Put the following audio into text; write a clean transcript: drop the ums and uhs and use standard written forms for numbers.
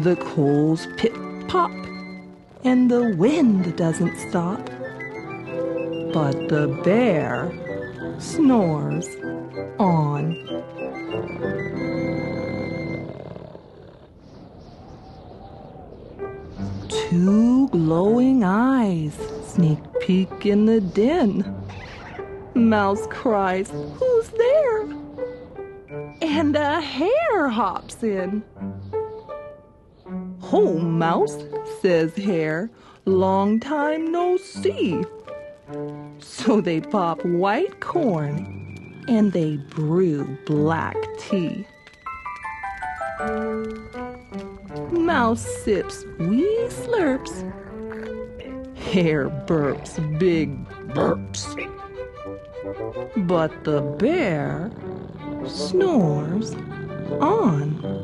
The coals pip-pop, and the wind doesn't stop. But the bear snores on. Two glowing eyes sneak peek in the den. Mouse cries, "Who's there?" And a hare hops in. "Ho, Mouse," says Hare, "long time no see." So they pop white corn and they brew black tea. Mouse sips wee slurps. Hare burps big burps. But the bear snores on.